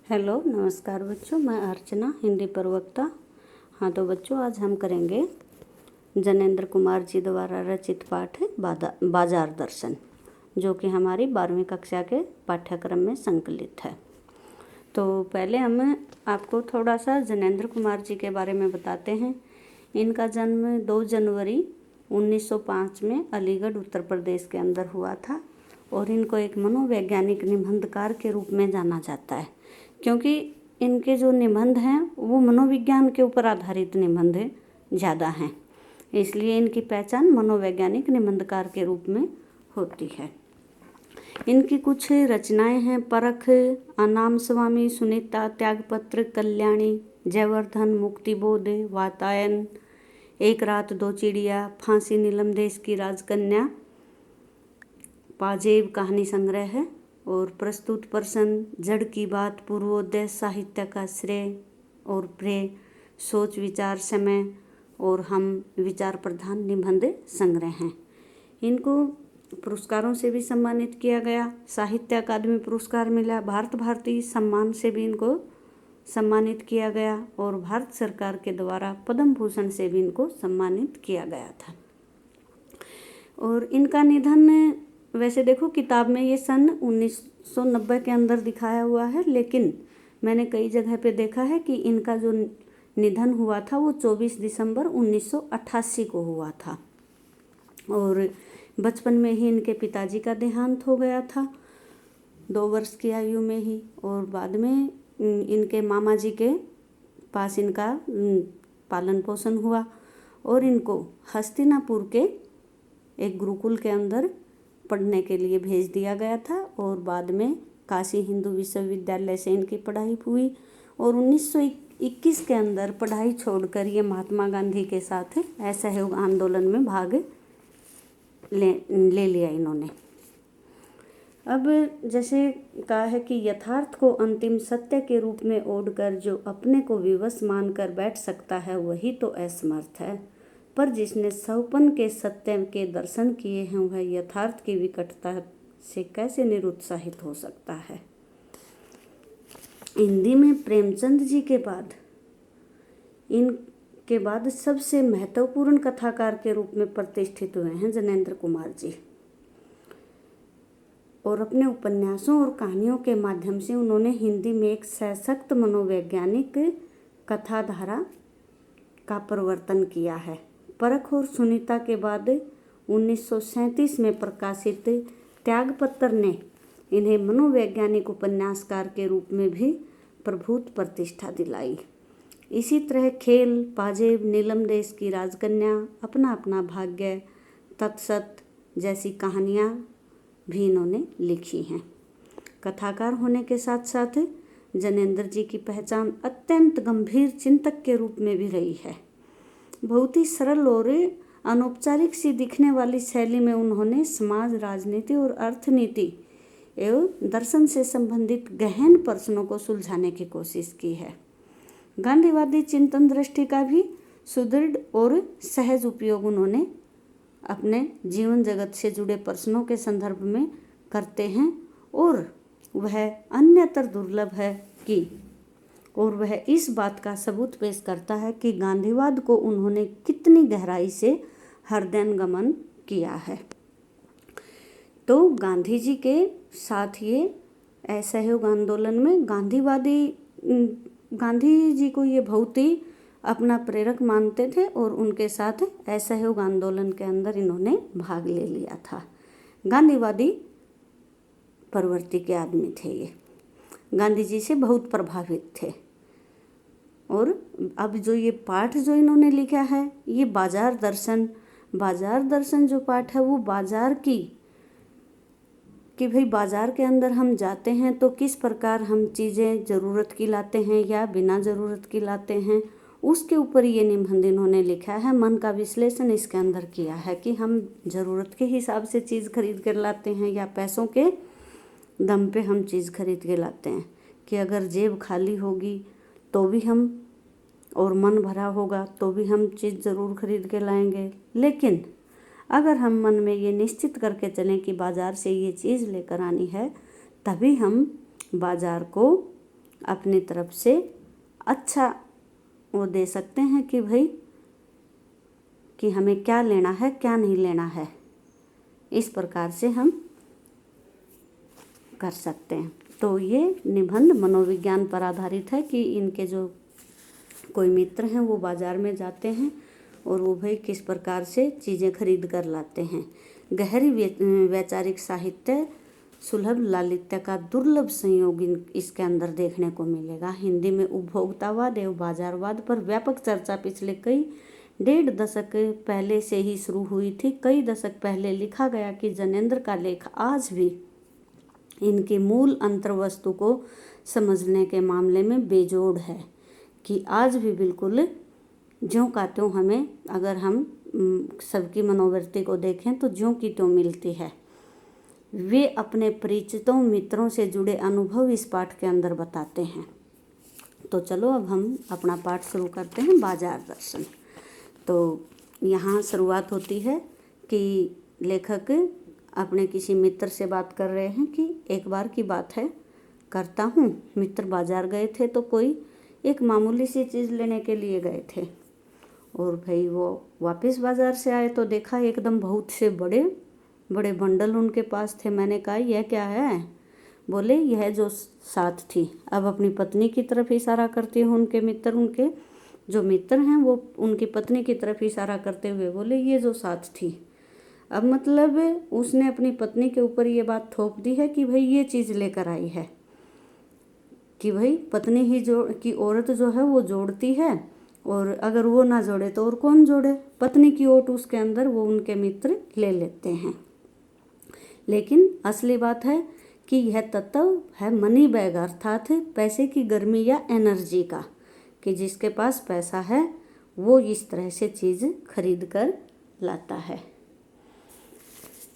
Hello नमस्कार बच्चों, मैं अर्चना हिंदी प्रवक्ता। हाँ तो बच्चों, आज हम करेंगे जनेंद्र कुमार जी द्वारा रचित पाठ है बाजार दर्शन, जो कि हमारी 12वीं कक्षा के पाठ्यक्रम में संकलित है। तो पहले हम आपको थोड़ा सा जनेंद्र कुमार जी के बारे में बताते हैं। इनका जन्म 2 जनवरी 1905 में अलीगढ़ उत्तर प्रदेश के अंदर हुआ था और इनको एक मनोवैज्ञानिक निबंधकार के रूप में जाना जाता है, क्योंकि इनके जो निबंध हैं वो मनोविज्ञान के ऊपर आधारित निबंध ज़्यादा हैं, इसलिए इनकी पहचान मनोवैज्ञानिक निबंधकार के रूप में होती है। इनकी कुछ रचनाएं हैं: परख, अनाम स्वामी, सुनीता, त्यागपत्र, कल्याणी, जयवर्धन, मुक्तिबोध, वातायन, एक रात दो चिड़िया, फांसी, नीलम देश की राजकन्या, पाजेब कहानी संग्रह है, और प्रस्तुत प्रश्न, जड़ की बात, पूर्वोदय, साहित्य का श्रेय और प्रेय, सोच विचार समय और हम, विचार प्रधान निबंध संग्रह हैं। इनको पुरस्कारों से भी सम्मानित किया गया। साहित्य अकादमी पुरस्कार मिला, भारत भारती सम्मान से भी इनको सम्मानित किया गया और भारत सरकार के द्वारा पद्म भूषण से भी इनको सम्मानित किया गया था। और इनका निधन, वैसे देखो किताब में ये सन 1990 के अंदर दिखाया हुआ है, लेकिन मैंने कई जगह पे देखा है कि इनका जो निधन हुआ था वो 24 दिसंबर 1988 को हुआ था और बचपन में ही इनके पिताजी का देहांत हो गया था, 2 वर्ष की आयु में ही। और बाद में इनके मामा जी के पास इनका पालन पोषण हुआ और इनको हस्तिनापुर के एक गुरुकुल के अंदर पढ़ने के लिए भेज दिया गया था और बाद में काशी हिंदू विश्वविद्यालय से इनकी पढ़ाई हुई और 1921 के अंदर पढ़ाई छोड़कर ये महात्मा गांधी के साथ असहयोग आंदोलन में भाग ले लिया इन्होंने। अब जैसे कहा है कि यथार्थ को अंतिम सत्य के रूप में ओढ़कर जो अपने को विवश मानकर बैठ सकता है वही तो असमर्थ है, पर जिसने सौपन के सत्य के दर्शन किए हैं वह यथार्थ की विकटता से कैसे निरुत्साहित हो सकता है। हिंदी में प्रेमचंद जी के बाद इनके बाद सबसे महत्वपूर्ण कथाकार के रूप में प्रतिष्ठित हुए हैं जनेंद्र कुमार जी, और अपने उपन्यासों और कहानियों के माध्यम से उन्होंने हिंदी में एक सशक्त मनोवैज्ञानिक कथाधारा का प्रवर्तन किया है। परख और सुनीता के बाद 1937 में प्रकाशित त्यागपत्र ने इन्हें मनोवैज्ञानिक उपन्यासकार के रूप में भी प्रभुत प्रतिष्ठा दिलाई। इसी तरह खेल, पाजेब, नीलम देश की राजकन्या, अपना अपना भाग्य, तत्सत जैसी कहानियाँ भी इन्होंने लिखी हैं। कथाकार होने के साथ साथ जनेंद्र जी की पहचान अत्यंत गंभीर चिंतक के रूप में भी रही है। बहुत ही सरल और अनौपचारिक सी दिखने वाली शैली में उन्होंने समाज, राजनीति और अर्थनीति एवं दर्शन से संबंधित गहन प्रश्नों को सुलझाने की कोशिश की है। गांधीवादी चिंतन दृष्टि का भी सुदृढ़ और सहज उपयोग उन्होंने अपने जीवन जगत से जुड़े प्रश्नों के संदर्भ में करते हैं और वह अन्यतर दुर्लभ है कि और वह इस बात का सबूत पेश करता है कि गांधीवाद को उन्होंने कितनी गहराई से हृदयंगमन किया है। तो गांधी जी के साथ ये असहयोग आंदोलन में गांधी जी को ये बहुत ही अपना प्रेरक मानते थे और उनके साथ असहयोग आंदोलन के अंदर इन्होंने भाग ले लिया था। गांधीवादी प्रवृत्ति के आदमी थे ये, गांधी जी से बहुत प्रभावित थे। और अब जो ये पाठ जो इन्होंने लिखा है ये बाजार दर्शन जो पाठ है वो बाजार कि भाई बाजार के अंदर हम जाते हैं तो किस प्रकार हम चीज़ें ज़रूरत की लाते हैं या बिना ज़रूरत की लाते हैं, उसके ऊपर ये निबंध इन्होंने लिखा है। मन का विश्लेषण इसके अंदर किया है कि हम ज़रूरत के हिसाब से चीज़ खरीद कर लाते हैं या पैसों के दम पे हम चीज़ खरीद के लाते हैं, कि अगर जेब खाली होगी तो भी हम और मन भरा होगा तो भी हम चीज़ ज़रूर खरीद के लाएंगे, लेकिन अगर हम मन में ये निश्चित करके चलें कि बाज़ार से ये चीज़ लेकर आनी है तभी हम बाज़ार को अपनी तरफ से अच्छा वो दे सकते हैं कि भाई कि हमें क्या लेना है क्या नहीं लेना है। इस प्रकार से हम कर सकते हैं। तो ये निबंध मनोविज्ञान पर आधारित है कि इनके जो कोई मित्र हैं वो बाजार में जाते हैं और वो भाई किस प्रकार से चीज़ें खरीद कर लाते हैं। गहरी वैचारिक साहित्य सुलभ लालित्य का दुर्लभ संयोग इसके अंदर देखने को मिलेगा। हिंदी में उपभोक्तावाद एवं बाजारवाद पर व्यापक चर्चा पिछले कई 1.5 दशक पहले से ही शुरू हुई थी। कई दशक पहले लिखा गया कि जैनेंद्र का लेख आज भी इनकी मूल अंतर्वस्तु को समझने के मामले में बेजोड़ है, कि आज भी बिल्कुल ज्यों का त्यों हमें, अगर हम सबकी मनोवृत्ति को देखें तो ज्यों की त्यों मिलती है। वे अपने परिचितों मित्रों से जुड़े अनुभव इस पाठ के अंदर बताते हैं। तो चलो अब हम अपना पाठ शुरू करते हैं, बाजार दर्शन। तो यहाँ शुरुआत होती है कि लेखक अपने किसी मित्र से बात कर रहे हैं कि एक बार की बात है, करता हूँ, मित्र बाजार गए थे तो कोई एक मामूली सी चीज़ लेने के लिए गए थे और भाई वो वापस बाज़ार से आए तो देखा एकदम बहुत से बड़े बड़े बंडल उनके पास थे। मैंने कहा यह क्या है? बोले यह जो साथ थी। अब अपनी पत्नी की तरफ इशारा करते हुए उनके जो मित्र हैं वो उनकी पत्नी की तरफ इशारा करते हुए बोले ये जो साथ थी। अब मतलब उसने अपनी पत्नी के ऊपर ये बात थोप दी है कि भाई ये चीज़ लेकर आई है, कि भाई पत्नी ही कि औरत जो है वो जोड़ती है और अगर वो ना जोड़े तो और कौन जोड़े। पत्नी की ओट उसके अंदर वो उनके मित्र ले लेते हैं। लेकिन असली बात है कि यह तत्व है मनी बैग, अर्थात पैसे की गर्मी या एनर्जी का, कि जिसके पास पैसा है वो इस तरह से चीज़ खरीद कर लाता है।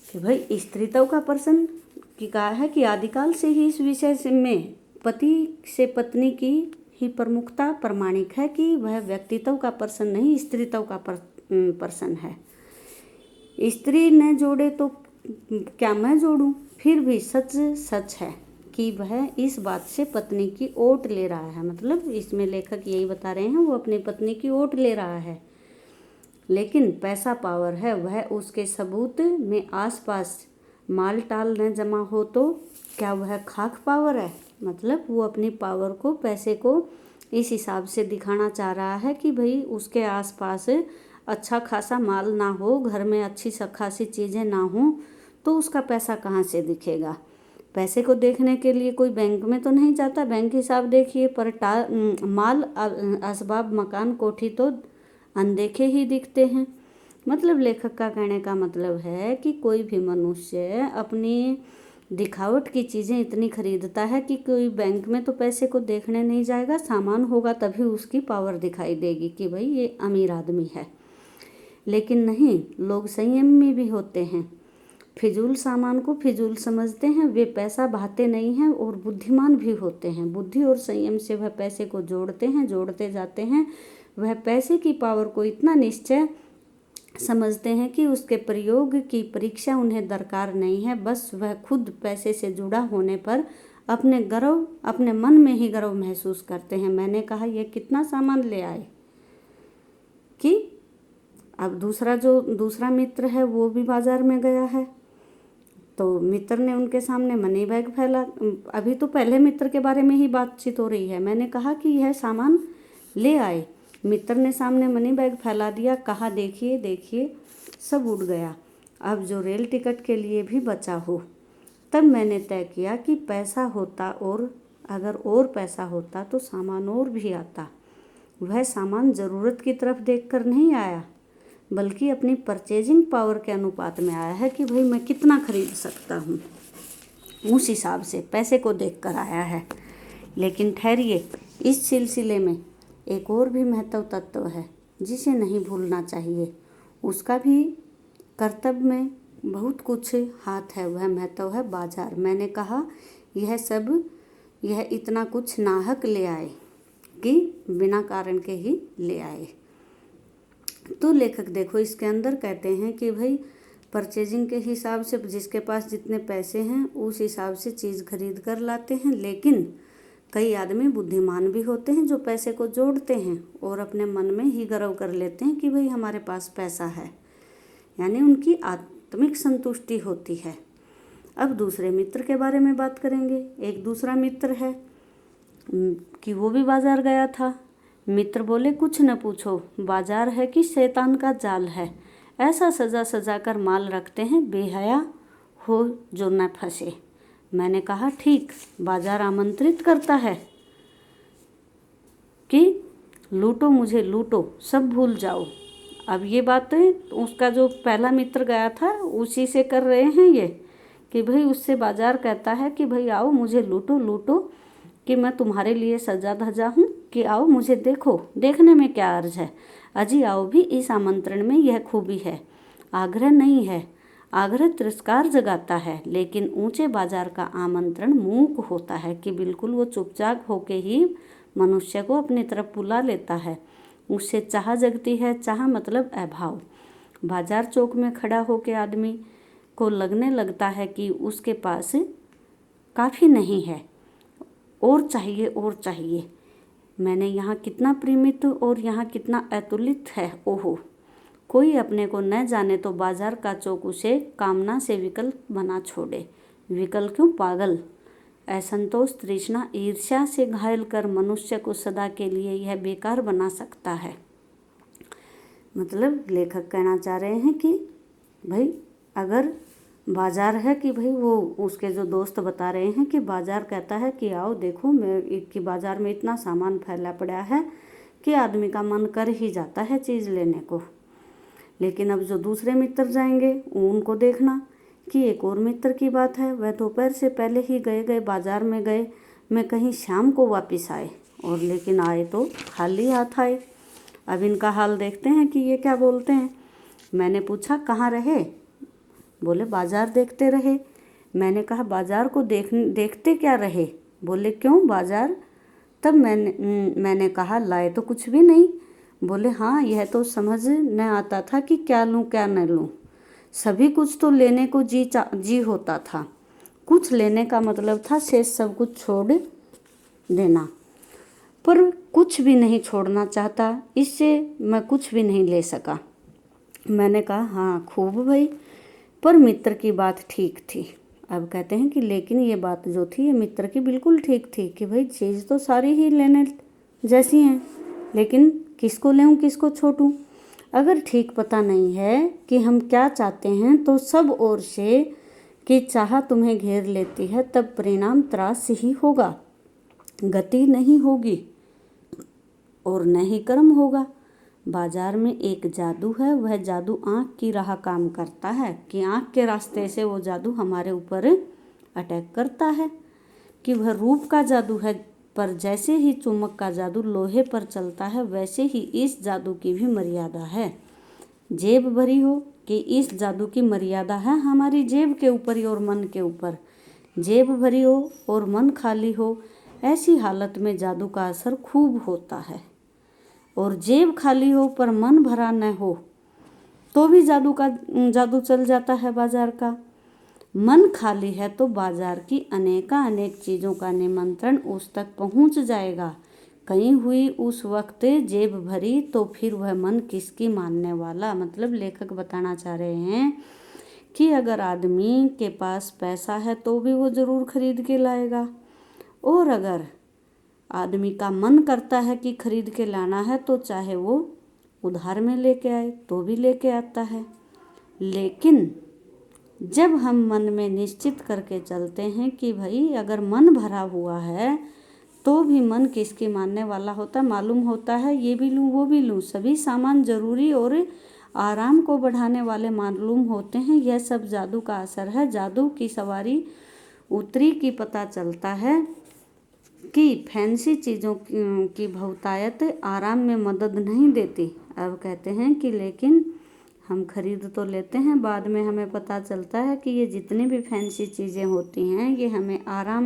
कि भाई स्त्रीत्व का प्रश्न की कहा है कि आदिकाल से ही इस विषय में पति से पत्नी की ही प्रमुखता प्रमाणिक है, कि वह व्यक्तित्व का प्रश्न नहीं स्त्रीत्व का प्रश्न है। स्त्री ने जोड़े तो क्या मैं जोड़ूं? फिर भी सच है कि वह इस बात से पत्नी की ओट ले रहा है। मतलब इसमें लेखक यही बता रहे हैं वो अपनी पत्नी की ओट ले रहा है। लेकिन पैसा पावर है, वह उसके सबूत में आसपास माल टाल न जमा हो तो क्या वह खाक पावर है? मतलब वो अपनी पावर को, पैसे को इस हिसाब से दिखाना चाह रहा है कि भाई उसके आसपास अच्छा खासा माल ना हो, घर में अच्छी खासी चीज़ें ना हो तो उसका पैसा कहाँ से दिखेगा। पैसे को देखने के लिए कोई बैंक में तो नहीं जाता, बैंक हिसाब देखिए, पर माल असबाब मकान कोठी तो अनदेखे ही दिखते हैं। मतलब लेखक का कहने का मतलब है कि कोई भी मनुष्य अपनी दिखावट की चीज़ें इतनी खरीदता है कि कोई बैंक में तो पैसे को देखने नहीं जाएगा, सामान होगा तभी उसकी पावर दिखाई देगी कि भाई ये अमीर आदमी है। लेकिन नहीं, लोग संयमी भी होते हैं, फिजूल सामान को फिजूल समझते हैं, वे पैसा बहाते नहीं हैं और बुद्धिमान भी होते हैं। बुद्धि और संयम से वह पैसे को जोड़ते हैं, जोड़ते जाते हैं। वह पैसे की पावर को इतना निश्चय समझते हैं कि उसके प्रयोग की परीक्षा उन्हें दरकार नहीं है। बस वह खुद पैसे से जुड़ा होने पर अपने मन में ही गर्व महसूस करते हैं। मैंने कहा यह कितना सामान ले आए। कि अब दूसरा मित्र है वो भी बाजार में गया है तो मित्र ने उनके सामने मनी बैग फैला। अभी तो पहले मित्र के बारे में ही बातचीत हो रही है। मैंने कहा कि यह सामान ले आए। मित्र ने सामने मनी बैग फैला दिया, कहा देखिए देखिए सब उड़ गया, अब जो रेल टिकट के लिए भी बचा हो। तब मैंने तय किया कि पैसा होता और अगर और पैसा होता तो सामान और भी आता। वह सामान ज़रूरत की तरफ देखकर नहीं आया बल्कि अपनी परचेजिंग पावर के अनुपात में आया है कि भाई मैं कितना खरीद सकता हूँ, उस हिसाब से पैसे को देखकर आया है। लेकिन ठहरिए, इस सिलसिले में एक और भी महत्व तत्व है जिसे नहीं भूलना चाहिए। उसका भी कर्तव्य में बहुत कुछ हाथ है, वह महत्व है बाजार। मैंने कहा यह इतना कुछ नाहक ले आए कि बिना कारण के ही ले आए। तो लेखक देखो इसके अंदर कहते हैं कि भाई परचेजिंग के हिसाब से जिसके पास जितने पैसे हैं उस हिसाब से चीज़ खरीद कर लाते हैं। लेकिन कई आदमी बुद्धिमान भी होते हैं जो पैसे को जोड़ते हैं और अपने मन में ही गर्व कर लेते हैं कि भाई हमारे पास पैसा है, यानी उनकी आत्मिक संतुष्टि होती है। अब दूसरे मित्र के बारे में बात करेंगे। एक दूसरा मित्र है कि वो भी बाजार गया था। मित्र बोले, कुछ न पूछो, बाजार है कि शैतान का जाल है, ऐसा सजा सजा कर माल रखते हैं, बेहया हो जो न फंसे। मैंने कहा, ठीक, बाजार आमंत्रित करता है कि लूटो मुझे लूटो, सब भूल जाओ। अब ये बातें उसका जो पहला मित्र गया था उसी से कर रहे हैं ये, कि भाई उससे बाजार कहता है कि भाई आओ मुझे लूटो लूटो, कि मैं तुम्हारे लिए सजा धजा हूँ, कि आओ मुझे देखो, देखने में क्या अर्ज है, अजी आओ भी, इस आमंत्रण में यह खूबी है, आग्रह नहीं है, आग्रह तिरस्कार जगाता है, लेकिन ऊंचे बाजार का आमंत्रण मूक होता है कि बिल्कुल वो चुपचाप होके ही मनुष्य को अपनी तरफ बुला लेता है। उससे चाह जगती है, चाह मतलब अभाव। बाजार चौक में खड़ा होके आदमी को लगने लगता है कि उसके पास काफ़ी नहीं है, और चाहिए और चाहिए। मैंने यहाँ कितना परिमित और यहाँ कितना अतुलित है, ओहो। कोई अपने को न जाने तो बाजार का चौक उसे कामना से विकल बना छोड़े। विकल क्यों? पागल। असंतोष, तृष्णा, ईर्ष्या से घायल कर मनुष्य को सदा के लिए यह बेकार बना सकता है। मतलब लेखक कहना चाह रहे हैं कि भाई अगर बाजार है, कि भाई वो उसके जो दोस्त बता रहे हैं कि बाजार कहता है कि आओ देखो, मैं कि बाजार में इतना सामान फैला पड़ा है कि आदमी का मन कर ही जाता है चीज़ लेने को। लेकिन अब जो दूसरे मित्र जाएंगे उनको देखना कि एक और मित्र की बात है, वह दोपहर से पहले ही गए बाजार में गए, मैं कहीं शाम को वापस आए, और लेकिन आए तो खाली हाथ आए। अब इनका हाल देखते हैं कि ये क्या बोलते हैं। मैंने पूछा, कहाँ रहे? बोले, बाजार देखते रहे। मैंने कहा, बाजार को देखते क्या रहे? बोले, क्यों बाजार? तब मैंने कहा, लाए तो कुछ भी नहीं। बोले, हाँ, यह तो समझ न आता था कि क्या लूँ क्या न लूँ। सभी कुछ तो लेने को जी होता था। कुछ लेने का मतलब था शेष सब कुछ छोड़ देना, पर कुछ भी नहीं छोड़ना चाहता, इससे मैं कुछ भी नहीं ले सका। मैंने कहा, हाँ खूब भाई, पर मित्र की बात ठीक थी। अब कहते हैं कि लेकिन ये बात जो थी ये मित्र की बिल्कुल ठीक थी कि भाई चीज़ तो सारी ही लेने जैसी हैं, लेकिन किसको लेऊं किसको छोड़ूं। अगर ठीक पता नहीं है कि हम क्या चाहते हैं तो सब ओर से कि चाह तुम्हें घेर लेती है, तब परिणाम त्रास ही होगा, गति नहीं होगी और न ही कर्म होगा। बाजार में एक जादू है, वह जादू आँख की राह काम करता है कि आँख के रास्ते से वो जादू हमारे ऊपर अटैक करता है, कि वह रूप का जादू है, पर जैसे ही चुम्बक का जादू लोहे पर चलता है वैसे ही इस जादू की भी मर्यादा है। जेब भरी हो कि इस जादू की मर्यादा है हमारी जेब के ऊपर ही और मन के ऊपर। जेब भरी हो और मन खाली हो, ऐसी हालत में जादू का असर खूब होता है। और जेब खाली हो पर मन भरा न हो तो भी जादू चल जाता है बाजार का। मन खाली है तो बाजार की अनेक चीज़ों का निमंत्रण उस तक पहुंच जाएगा। कहीं हुई उस वक्त जेब भरी तो फिर वह मन किसकी मानने वाला। मतलब लेखक बताना चाह रहे हैं कि अगर आदमी के पास पैसा है तो भी वो ज़रूर खरीद के लाएगा, और अगर आदमी का मन करता है कि खरीद के लाना है तो चाहे वो उधार में लेके आए तो भी लेके आता है। लेकिन जब हम मन में निश्चित करके चलते हैं कि भाई अगर मन भरा हुआ है तो भी मन किसकी मानने वाला होता, मालूम होता है ये भी लूँ वो भी लूँ, सभी सामान जरूरी और आराम को बढ़ाने वाले मालूम होते हैं। यह सब जादू का असर है। जादू की सवारी उतरी की पता चलता है कि फैंसी चीज़ों की बहुतायत आराम में मदद नहीं देती। अब कहते हैं कि लेकिन हम खरीद तो लेते हैं, बाद में हमें पता चलता है कि ये जितनी भी फैंसी चीज़ें होती हैं ये हमें आराम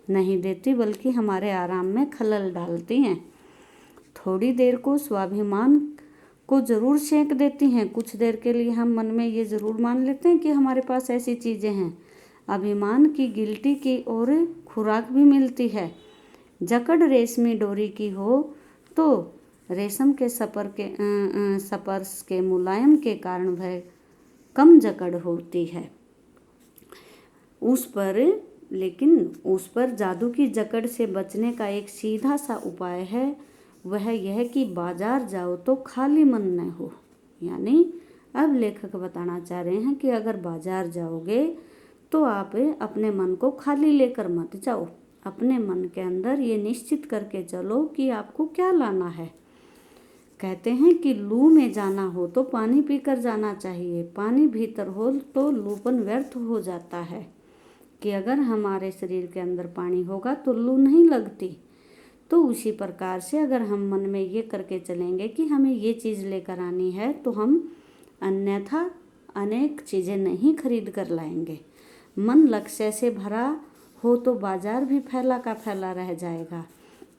नहीं देती बल्कि हमारे आराम में खलल डालती हैं। थोड़ी देर को स्वाभिमान को ज़रूर सेंक देती हैं। कुछ देर के लिए हम मन में ये ज़रूर मान लेते हैं कि हमारे पास ऐसी चीज़ें हैं। अभिमान की गिल्टी की और खुराक भी मिलती है। जकड़ रेशमी डोरी की हो तो रेशम के स्पर्श के मुलायम के कारण वह कम जकड़ होती है। उस पर जादू की जकड़ से बचने का एक सीधा सा उपाय है, वह यह कि बाजार जाओ तो खाली मन न हो। यानी अब लेखक बताना चाह रहे हैं कि अगर बाजार जाओगे तो आप अपने मन को खाली लेकर मत जाओ। अपने मन के अंदर ये निश्चित करके चलो कि आपको क्या लाना है। कहते हैं कि लू में जाना हो तो पानी पीकर जाना चाहिए, पानी भीतर हो तो लूपन व्यर्थ हो जाता है। कि अगर हमारे शरीर के अंदर पानी होगा तो लू नहीं लगती। तो उसी प्रकार से अगर हम मन में ये करके चलेंगे कि हमें ये चीज़ लेकर आनी है तो हम अन्यथा अनेक चीज़ें नहीं खरीद कर लाएंगे। मन लक्ष्य से भरा हो तो बाजार भी फैला का फैला रह जाएगा।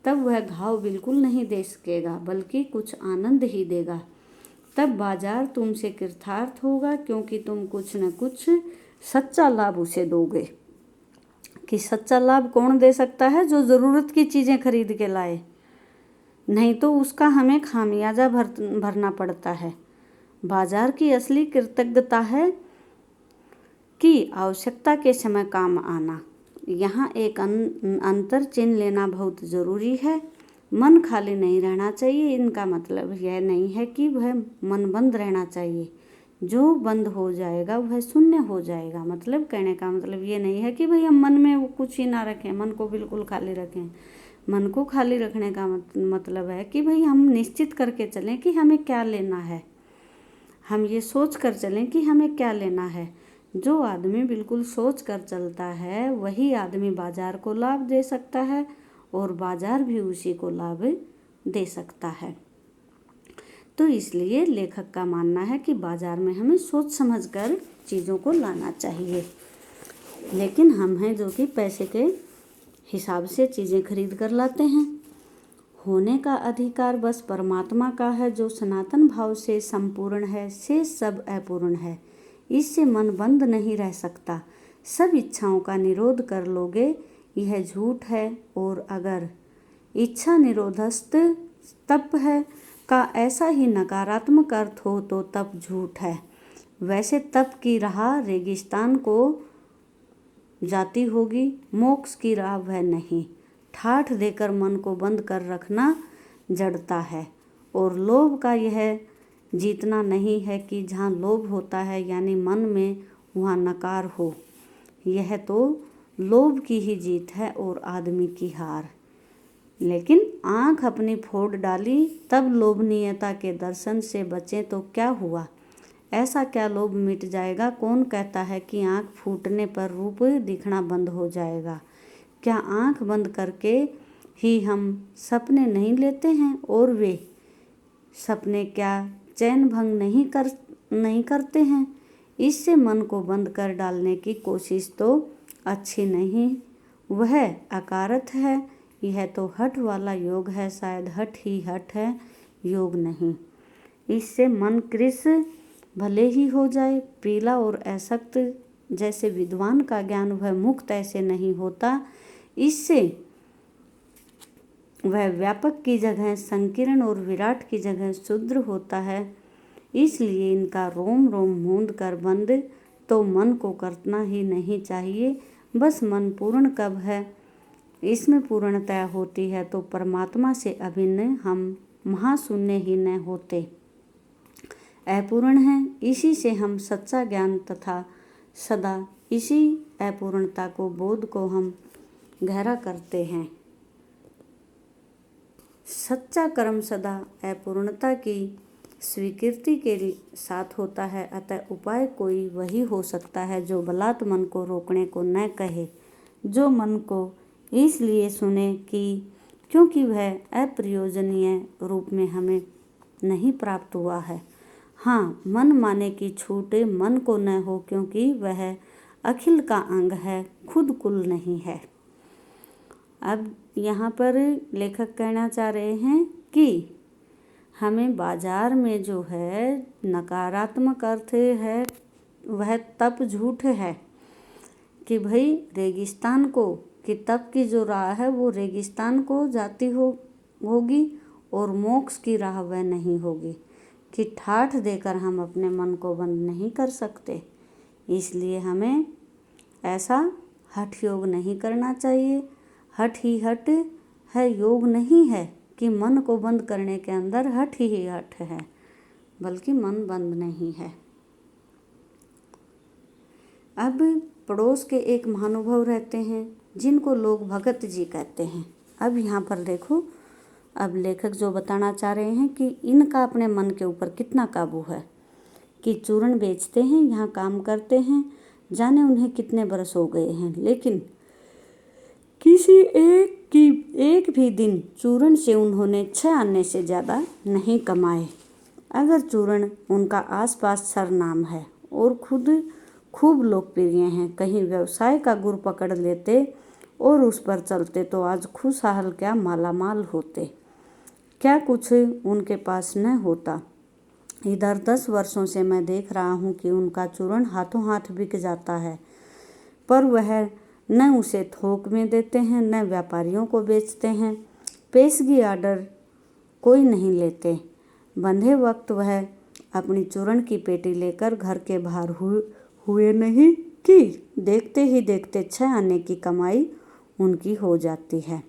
तब वह घाव बिल्कुल नहीं दे सकेगा बल्कि कुछ आनंद ही देगा। तब बाजार तुमसे कृतार्थ होगा क्योंकि तुम कुछ न कुछ सच्चा लाभ उसे दोगे। कि सच्चा लाभ कौन दे सकता है? जो ज़रूरत की चीज़ें खरीद के लाए, नहीं तो उसका हमें खामियाजा भरना पड़ता है। बाजार की असली कृतज्ञता है कि आवश्यकता के समय काम आना। यहाँ एक अंतर चिन्ह लेना बहुत ज़रूरी है। मन खाली नहीं रहना चाहिए, इनका मतलब यह नहीं है कि वह मन बंद रहना चाहिए। जो बंद हो जाएगा वह शून्य हो जाएगा। मतलब कहने का मतलब ये नहीं है कि भाई हम मन में वो कुछ ही ना रखें, मन को बिल्कुल खाली रखें। मन को खाली रखने का मतलब है कि भाई हम निश्चित करके चलें कि हमें क्या लेना है। हम ये सोच कर चलें कि हमें क्या लेना है। जो आदमी बिल्कुल सोच कर चलता है वही आदमी बाजार को लाभ दे सकता है और बाजार भी उसी को लाभ दे सकता है। तो इसलिए लेखक का मानना है कि बाजार में हमें सोच समझकर चीज़ों को लाना चाहिए। लेकिन हम हैं जो कि पैसे के हिसाब से चीज़ें खरीद कर लाते हैं। होने का अधिकार बस परमात्मा का है जो सनातन भाव से संपूर्ण है, से सब अपूर्ण है। इससे मन बंद नहीं रह सकता। सब इच्छाओं का निरोध कर लोगे यह झूठ है। और अगर इच्छा निरोधस्त तप है का ऐसा ही नकारात्मक अर्थ हो तो तप झूठ है। वैसे तप की राह रेगिस्तान को जाती होगी, मोक्ष की राह वह नहीं। ठाठ देकर मन को बंद कर रखना जड़ता है। और लोभ का यह जीतना नहीं है कि जहाँ लोभ होता है यानी मन में वहाँ नकार हो। यह तो लोभ की ही जीत है और आदमी की हार। लेकिन आँख अपनी फोड़ डाली तब लोभनीयता के दर्शन से बचे तो क्या हुआ? ऐसा क्या लोभ मिट जाएगा? कौन कहता है कि आँख फूटने पर रूप दिखना बंद हो जाएगा? क्या आँख बंद करके ही हम सपने नहीं लेते हैं? और वे सपने क्या चैन भंग नहीं करते हैं? इससे मन को बंद कर डालने की कोशिश तो अच्छी नहीं, वह अकारत है। यह तो हठ वाला योग है, शायद हठ ही हठ है, योग नहीं। इससे मन कृश भले ही हो जाए, पीला और असक्त जैसे विद्वान का ज्ञान वह मुक्त ऐसे नहीं होता। इससे वह व्यापक की जगह संकीर्ण और विराट की जगह शुद्र होता है। इसलिए इनका रोम रोम मूंद कर बंद तो मन को करना ही नहीं चाहिए। बस मन पूर्ण कब है, इसमें पूर्णता होती है तो परमात्मा से अभिन्न हम महाशून्य ही न होते, अपूर्ण हैं। इसी से हम सच्चा ज्ञान तथा सदा इसी अपूर्णता को बोध को हम गहरा करते हैं। सच्चा कर्म सदा अपूर्णता की स्वीकृति के साथ होता है। अतः उपाय कोई वही हो सकता है जो बलात् मन को रोकने को न कहे, जो मन को इसलिए सुने कि क्योंकि वह अप्रयोजनीय रूप में हमें नहीं प्राप्त हुआ है। हाँ, मन माने की छूट मन को न हो क्योंकि वह अखिल का अंग है, खुद कुल नहीं है। अब यहाँ पर लेखक कहना चाह रहे हैं कि हमें बाजार में जो है नकारात्मक अर्थ है वह तप झूठ है। कि भाई रेगिस्तान को कि तप की जो राह है वो रेगिस्तान को जाती होगी और मोक्ष की राह वह नहीं होगी, कि ठाठ देकर हम अपने मन को बंद नहीं कर सकते। इसलिए हमें ऐसा हठ योग नहीं करना चाहिए। हठ ही हठ है, योग नहीं है कि मन को बंद करने के अंदर हठ ही हठ है, बल्कि मन बंद नहीं है। अब पड़ोस के एक महानुभाव रहते हैं जिनको लोग भगत जी कहते हैं। अब यहाँ पर देखो, अब लेखक जो बताना चाह रहे हैं कि इनका अपने मन के ऊपर कितना काबू है, कि चूर्ण बेचते हैं, यहाँ काम करते हैं, जाने उन्हें कितने बरस हो गए हैं, लेकिन किसी एक भी दिन चूर्ण से उन्होंने 6 आने से ज़्यादा नहीं कमाए। अगर चूर्ण उनका आसपास सरनाम है और खुद खूब लोकप्रिय हैं, कहीं व्यवसाय का गुर पकड़ लेते और उस पर चलते तो आज खुशहाल क्या मालामाल होते। क्या कुछ उनके पास न होता। इधर 10 वर्षों से मैं देख रहा हूँ कि उनका चूर्ण हाथों हाथ बिक जाता है, पर वह न उसे थोक में देते हैं, न व्यापारियों को बेचते हैं। पेशगी आर्डर कोई नहीं लेते। बंधे वक्त वह अपनी चूर्ण की पेटी लेकर घर के बाहर हुए नहीं कि देखते ही देखते 6 आने की कमाई उनकी हो जाती है।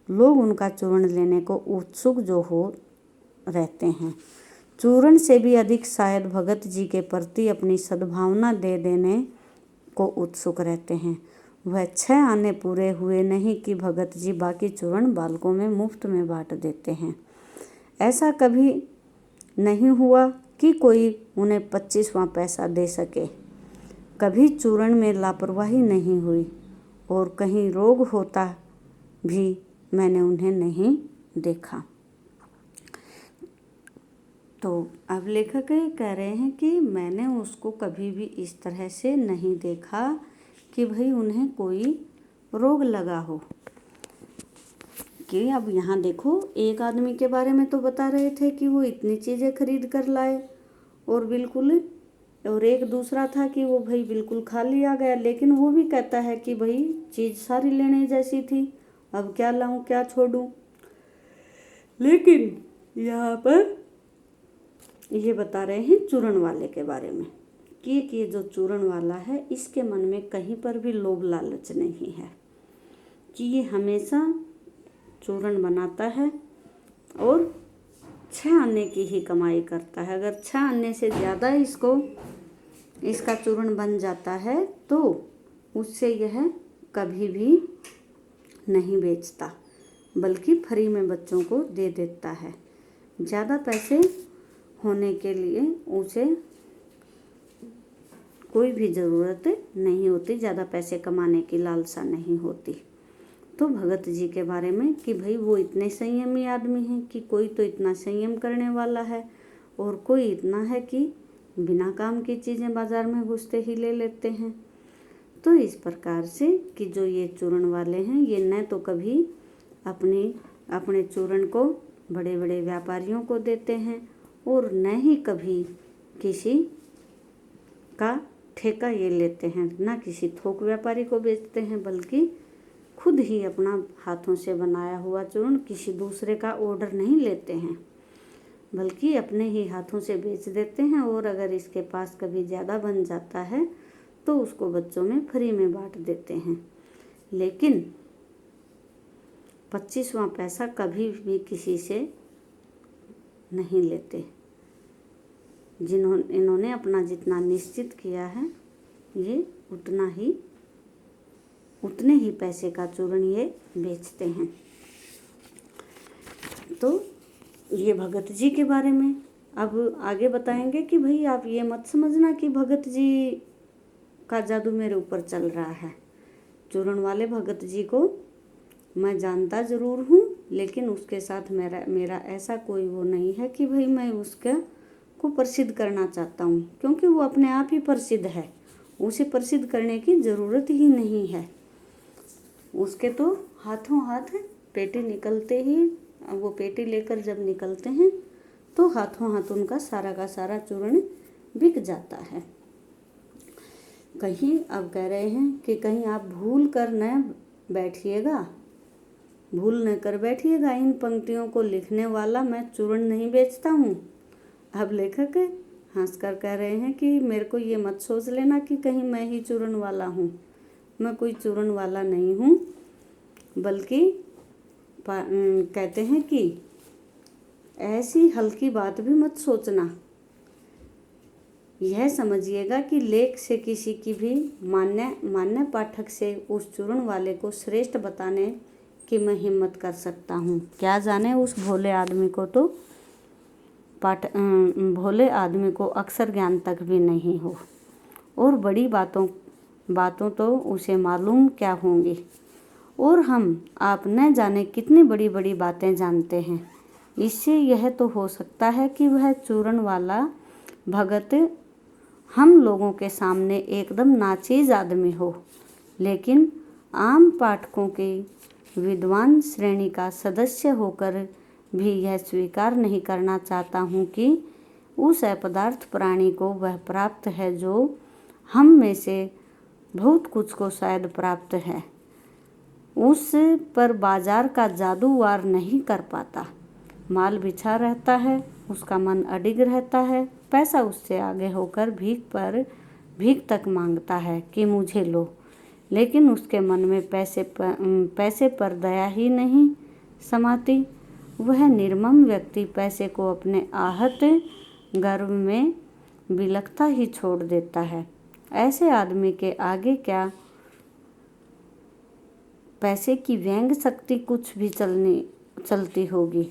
लोग उनका चूर्ण लेने को उत्सुक जो हो रहते हैं। चूर्ण से भी अधिक शायद भगत जी के प्रति अपनी सद्भावना दे देने को उत्सुक रहते हैं। वह 6 आने पूरे हुए नहीं कि भगत जी बाकी चूर्ण बालकों में मुफ्त में बांट देते हैं। ऐसा कभी नहीं हुआ कि कोई उन्हें 25वां पैसा दे सके। कभी चूर्ण में लापरवाही नहीं हुई और कहीं रोग होता भी मैंने उन्हें नहीं देखा। तो अब लेखक कह रहे हैं कि मैंने उसको कभी भी इस तरह से नहीं देखा कि भाई उन्हें कोई रोग लगा हो। कि अब यहाँ देखो, एक आदमी के बारे में तो बता रहे थे कि वो इतनी चीज़ें खरीद कर लाए और बिल्कुल, और एक दूसरा था कि वो भाई बिल्कुल खाली आ गया, लेकिन वो भी कहता है कि भाई चीज़ सारी लेने जैसी थी, अब क्या लाऊं क्या छोड़ूं। लेकिन यहाँ पर ये बता रहे हैं चूर्ण वाले के बारे में कि ये जो चूर्ण वाला है इसके मन में कहीं पर भी लोभ लालच नहीं है, कि ये हमेशा चूर्ण बनाता है और 6 आने की ही कमाई करता है। अगर 6 आने से ज़्यादा इसका चूर्ण बन जाता है तो उससे यह कभी भी नहीं बेचता, बल्कि फ्री में बच्चों को दे देता है। ज़्यादा पैसे होने के लिए उसे कोई भी ज़रूरत नहीं होती, ज़्यादा पैसे कमाने की लालसा नहीं होती। तो भगत जी के बारे में कि भाई वो इतने संयमी आदमी हैं कि कोई तो इतना संयम करने वाला है और कोई इतना है कि बिना काम की चीज़ें बाज़ार में घुसते ही ले लेते हैं। तो इस प्रकार से कि जो ये चूर्ण वाले हैं ये न तो कभी अपने चूर्ण को बड़े बड़े व्यापारियों को देते हैं और न ही कभी किसी का ठेका ये लेते हैं, ना किसी थोक व्यापारी को बेचते हैं, बल्कि खुद ही अपना हाथों से बनाया हुआ चूर्ण, किसी दूसरे का ऑर्डर नहीं लेते हैं, बल्कि अपने ही हाथों से बेच देते हैं। और अगर इसके पास कभी ज़्यादा बन जाता है तो उसको बच्चों में फ्री में बांट देते हैं। लेकिन 25वां पैसा कभी भी किसी से नहीं लेते। इन्होंने अपना जितना निश्चित किया है ये उतने ही पैसे का चूर्ण ये बेचते हैं। तो ये भगत जी के बारे में अब आगे बताएंगे कि भाई आप ये मत समझना कि भगत जी का जादू मेरे ऊपर चल रहा है। चूर्ण वाले भगत जी को मैं जानता ज़रूर हूँ, लेकिन उसके साथ मेरा ऐसा कोई वो नहीं है कि भाई मैं को प्रसिद्ध करना चाहता हूँ, क्योंकि वो अपने आप ही प्रसिद्ध है, उसे प्रसिद्ध करने की ज़रूरत ही नहीं है। उसके तो हाथों हाथ पेटी निकलते ही, वो पेटी लेकर जब निकलते हैं तो हाथों हाथ उनका सारा का सारा चूर्ण बिक जाता है। कहीं अब कह रहे हैं कि कहीं आप भूल कर न बैठिएगा, भूल न कर बैठिएगा, इन पंक्तियों को लिखने वाला मैं चूर्ण नहीं बेचता हूँ। अब लेखक हंसकर कह रहे हैं कि मेरे को ये मत सोच लेना कि कहीं मैं ही चूर्ण वाला हूँ, मैं कोई चूर्ण वाला नहीं हूँ, बल्कि कहते हैं कि ऐसी हल्की बात भी मत सोचना। यह समझिएगा कि लेख से किसी की भी मान्य पाठक से उस चूर्ण वाले को श्रेष्ठ बताने की मैं हिम्मत कर सकता हूँ। क्या जाने उस भोले आदमी को तो भोले आदमी को अक्षर ज्ञान तक भी नहीं हो, और बड़ी बातों तो उसे मालूम क्या होंगी, और हम आप न जाने कितनी बड़ी बड़ी बातें जानते हैं। इससे यह तो हो सकता है कि वह चूर्ण वाला भगत हम लोगों के सामने एकदम नाचीज आदमी हो, लेकिन आम पाठकों के विद्वान श्रेणी का सदस्य होकर भी यह स्वीकार नहीं करना चाहता हूँ कि उस अपदार्थ प्राणी को वह प्राप्त है जो हम में से बहुत कुछ को शायद प्राप्त है। उस पर बाजार का जादू वार नहीं कर पाता। माल बिछा रहता है, उसका मन अडिग रहता है, पैसा उससे आगे होकर भीख तक मांगता है कि मुझे लो, लेकिन उसके मन में पैसे पर दया ही नहीं समाती। वह निर्मम व्यक्ति पैसे को अपने आहत गर्भ में बिलखता ही छोड़ देता है। ऐसे आदमी के आगे क्या पैसे की व्यंग शक्ति कुछ भी चलती होगी,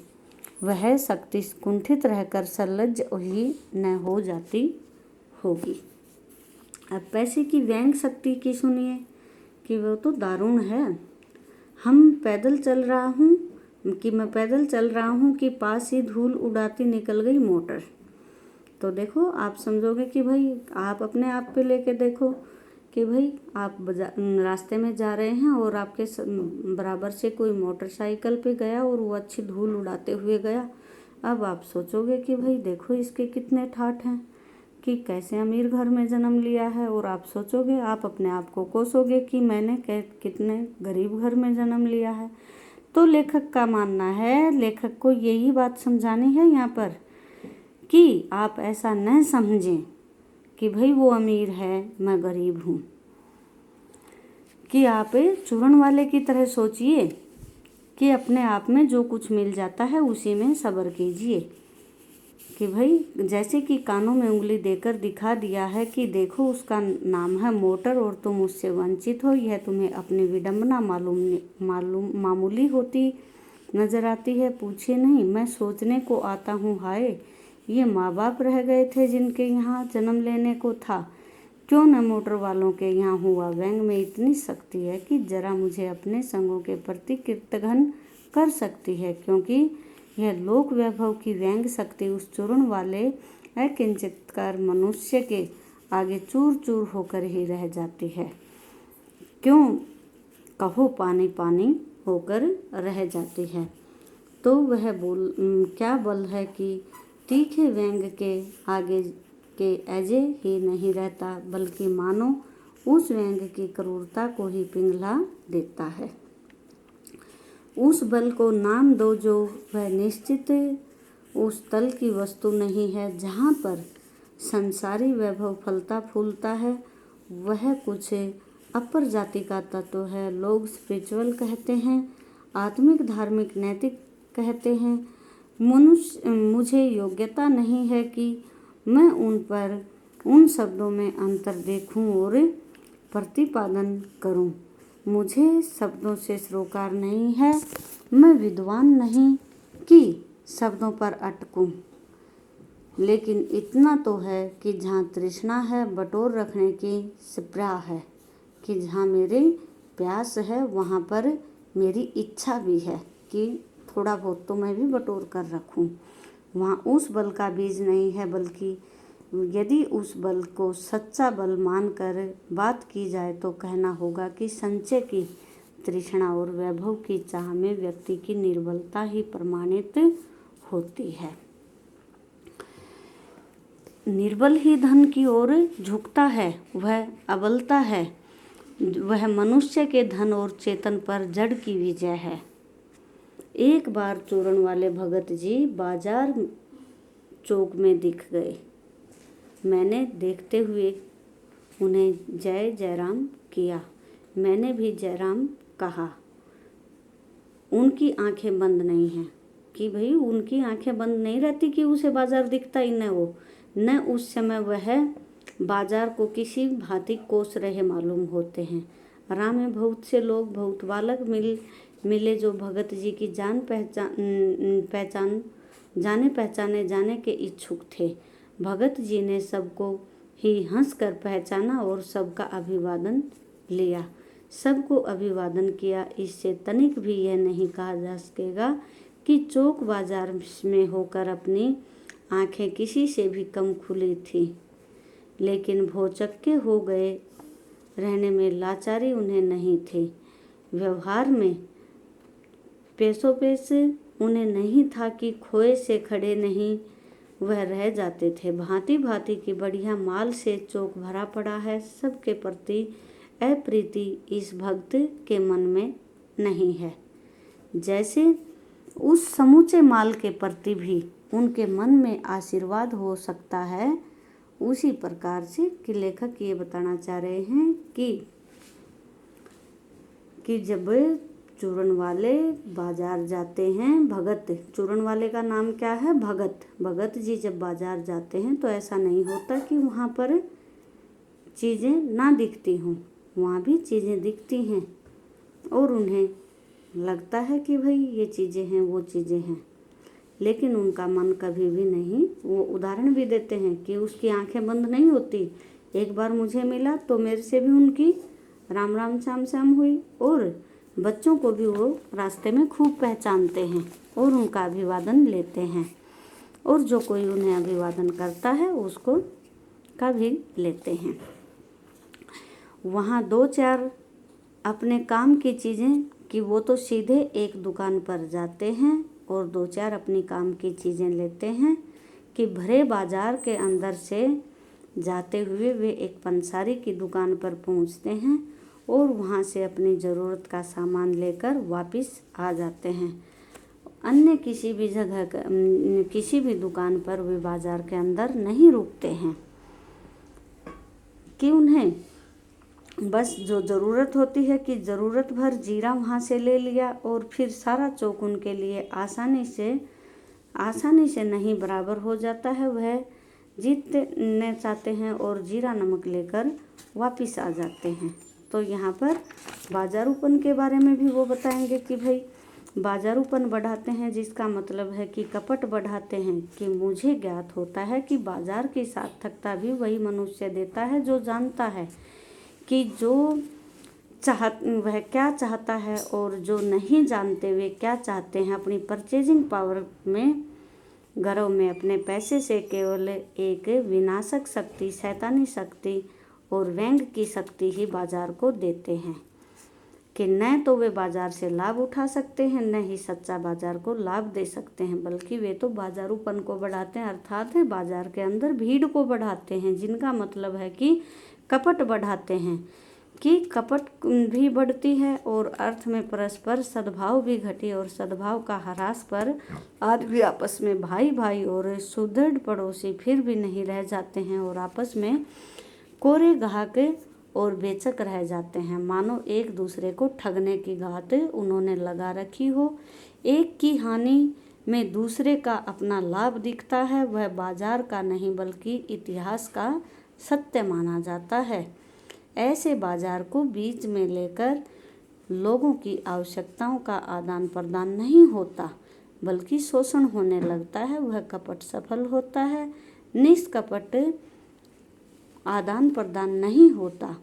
वह शक्ति कुंठित रहकर संलज्ज ही न हो जाती होगी। अब पैसे की व्यंग शक्ति की सुनिए कि वो तो दारुण है। मैं पैदल चल रहा हूँ कि पास ही धूल उड़ाती निकल गई मोटर। तो देखो, आप समझोगे कि भाई, आप अपने आप पे लेके देखो कि भाई आप रास्ते में जा रहे हैं और आपके बराबर से कोई मोटरसाइकिल पे गया और वो अच्छी धूल उड़ाते हुए गया। अब आप सोचोगे कि भाई देखो इसके कितने ठाठ हैं, कि कैसे अमीर घर में जन्म लिया है, और आप सोचोगे, आप अपने आप को कोसोगे कि मैंने कितने गरीब घर में जन्म लिया है। तो लेखक का मानना है, लेखक को यही बात समझानी है यहाँ पर कि आप ऐसा न समझें कि भाई वो अमीर है, मैं गरीब हूँ, कि आप चूर्ण वाले की तरह सोचिए कि अपने आप में जो कुछ मिल जाता है उसी में सब्र कीजिए। कि भाई जैसे कि कानों में उंगली देकर दिखा दिया है कि देखो उसका नाम है मोटर और तुम उससे वंचित हो, यह तुम्हें अपनी विडंबना मामूली होती नजर आती है। पूछे नहीं, मैं सोचने को आता हूँ, हाय ये माँ बाप रह गए थे जिनके यहाँ जन्म लेने को था, क्यों न मोटर वालों के यहाँ हुआ। व्यंग में इतनी शक्ति है कि जरा मुझे अपने संगों के प्रति कृतघ्न कर सकती है, क्योंकि यह लोक वैभव की व्यंग शक्ति उस चूर्ण वाले अकिंचितकार मनुष्य के आगे चूर चूर होकर ही रह जाती है। क्यों कहो पानी पानी होकर रह जाती है। तो वह क्या बल है कि तीखे व्यंग के आगे के अजय ही नहीं रहता, बल्कि मानो उस व्यंग की क्रूरता को ही पिघला देता है। उस बल को नाम दो जो वह निश्चित उस तल की वस्तु नहीं है जहाँ पर संसारी वैभव फलता फूलता है। वह कुछ अपर जाति का तत्व है। लोग स्पिरिचुअल कहते हैं, आत्मिक, धार्मिक, नैतिक कहते हैं। मुझे योग्यता नहीं है कि मैं उन शब्दों में अंतर देखूं और प्रतिपादन करूं। मुझे शब्दों से सरोकार नहीं है, मैं विद्वान नहीं कि शब्दों पर अटकूं। लेकिन इतना तो है कि जहाँ तृष्णा है बटोर रखने की स्पृहा है, कि जहाँ मेरी प्यास है वहाँ पर मेरी इच्छा भी है कि थोड़ा बहुत तो मैं भी बटोर कर रखूं। वहाँ उस बल का बीज नहीं है, बल्कि यदि उस बल को सच्चा बल मानकर बात की जाए तो कहना होगा कि संचय की तृष्णा और वैभव की चाह में व्यक्ति की निर्बलता ही प्रमाणित होती है। निर्बल ही धन की ओर झुकता है, वह अबलता है वह मनुष्य के धन और चेतन पर जड़ की विजय है। एक बार चूरण वाले भगत जी बाजार चौक में दिख गए। मैंने देखते हुए उन्हें जय जयराम किया। मैंने भी जयराम कहा। उनकी आंखें बंद नहीं हैं कि भाई उनकी आंखें बंद नहीं रहती कि उसे बाजार दिखता ही न हो। न उस समय वह बाजार को किसी भांति कोस रहे मालूम होते हैं। राह में बहुत से लोग, बहुत बालक मिले जो भगत जी की जाने पहचाने जाने के इच्छुक थे। भगत जी ने सबको ही हंसकर पहचाना और सबका अभिवादन लिया। सबको अभिवादन किया। इससे तनिक भी यह नहीं कहा जा सकेगा कि चौक बाजार में होकर अपनी आंखें किसी से भी कम खुली थी। लेकिन भौचक्के हो गए रहने में लाचारी उन्हें नहीं थी। व्यवहार में पेशो पेश उन्हें नहीं था कि खोए से खड़े नहीं वह रह जाते थे। भांति भांति की बढ़िया माल से चौक भरा पड़ा है। सबके प्रति अप्रीति इस भक्त के मन में नहीं है, जैसे उस समूचे माल के प्रति भी उनके मन में आशीर्वाद हो सकता है। उसी प्रकार से कि लेखक ये बताना चाह रहे हैं कि जब चूरण वाले बाजार जाते हैं, भगत, चूरण वाले का नाम क्या है? भगत। भगत जी जब बाजार जाते हैं तो ऐसा नहीं होता कि वहाँ पर चीज़ें ना दिखती हों, वहाँ भी चीज़ें दिखती हैं और उन्हें लगता है कि भाई ये चीज़ें हैं, वो चीज़ें हैं, लेकिन उनका मन कभी भी नहीं। वो उदाहरण भी देते हैं कि उसकी आंखें बंद नहीं होती। एक बार मुझे मिला तो मेरे से भी उनकी राम राम श्याम श्याम हुई और बच्चों को भी वो रास्ते में खूब पहचानते हैं और उनका अभिवादन लेते हैं और जो कोई उन्हें अभिवादन करता है उसको का भी लेते हैं। वहाँ दो चार अपने काम की चीज़ें कि वो तो सीधे एक दुकान पर जाते हैं और दो चार अपनी काम की चीज़ें लेते हैं कि भरे बाजार के अंदर से जाते हुए वे एक पंसारी की दुकान पर पहुंचते हैं और वहां से अपनी ज़रूरत का सामान लेकर वापस आ जाते हैं। अन्य किसी भी जगह किसी भी दुकान पर वे बाजार के अंदर नहीं रुकते हैं कि उन्हें बस जो ज़रूरत होती है कि ज़रूरत भर जीरा वहाँ से ले लिया और फिर सारा चौक उनके लिए आसानी से नहीं बराबर हो जाता है। वह जीतने चाहते हैं और जीरा नमक लेकर वापस आ जाते हैं। तो यहाँ पर बाजारूपन के बारे में भी वो बताएंगे कि भाई बाजारूपन बढ़ाते हैं, जिसका मतलब है कि कपट बढ़ाते हैं। कि मुझे ज्ञात होता है कि बाजार की सार्थकता भी वही मनुष्य देता है जो जानता है कि वह क्या चाहता है और जो नहीं जानते वे क्या चाहते हैं। अपनी परचेजिंग पावर में गर्व में अपने पैसे से केवल एक विनाशक शक्ति, शैतानी शक्ति और व्यंग की शक्ति ही बाजार को देते हैं कि न तो वे बाजार से लाभ उठा सकते हैं, न ही सच्चा बाजार को लाभ दे सकते हैं, बल्कि वे तो बाजारूपन को बढ़ाते हैं, अर्थात बाजार के अंदर भीड़ को बढ़ाते हैं, जिनका मतलब है कि कपट बढ़ाते हैं कि कपट भी बढ़ती है और अर्थ में परस्पर सद्भाव भी घटी और सद्भाव का ह्रास पर आदमी आपस में भाई भाई और सुदृढ़ पड़ोसी फिर भी नहीं रह जाते हैं और आपस में कोरे ग्राहक और बेचक रह जाते हैं, मानो एक दूसरे को ठगने की घात उन्होंने लगा रखी हो। एक की हानि में दूसरे का अपना लाभ दिखता है, वह बाजार का नहीं बल्कि इतिहास का सत्य माना जाता है। ऐसे बाजार को बीच में लेकर लोगों की आवश्यकताओं का आदान प्रदान नहीं होता, बल्कि शोषण होने लगता है। वह कपट सफल होता है, निष्कपट आदान प्रदान नहीं होता,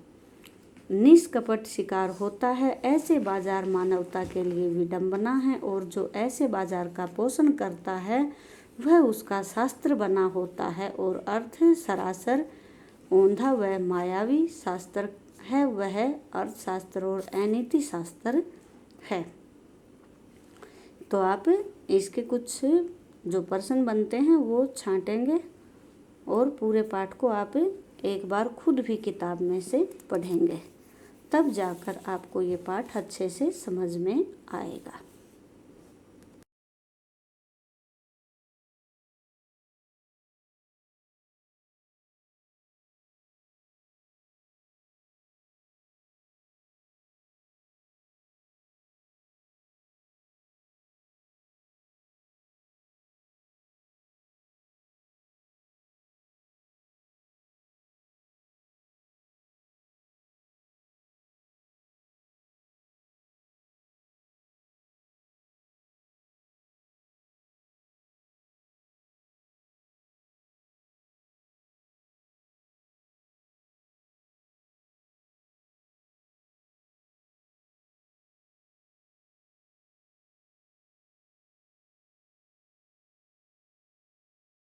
निष्कपट शिकार होता है। ऐसे बाजार मानवता के लिए विडंबना है और जो ऐसे बाजार का पोषण करता है वह उसका शास्त्र बना होता है और अर्थ सरासर औंधा व मायावी शास्त्र है। वह अर्थशास्त्र और अनीति शास्त्र है। तो आप इसके कुछ जो प्रश्न बनते हैं वो छांटेंगे और पूरे पाठ को आप एक बार खुद भी किताब में से पढ़ेंगे। तब जाकर आपको ये पाठ अच्छे से समझ में आएगा।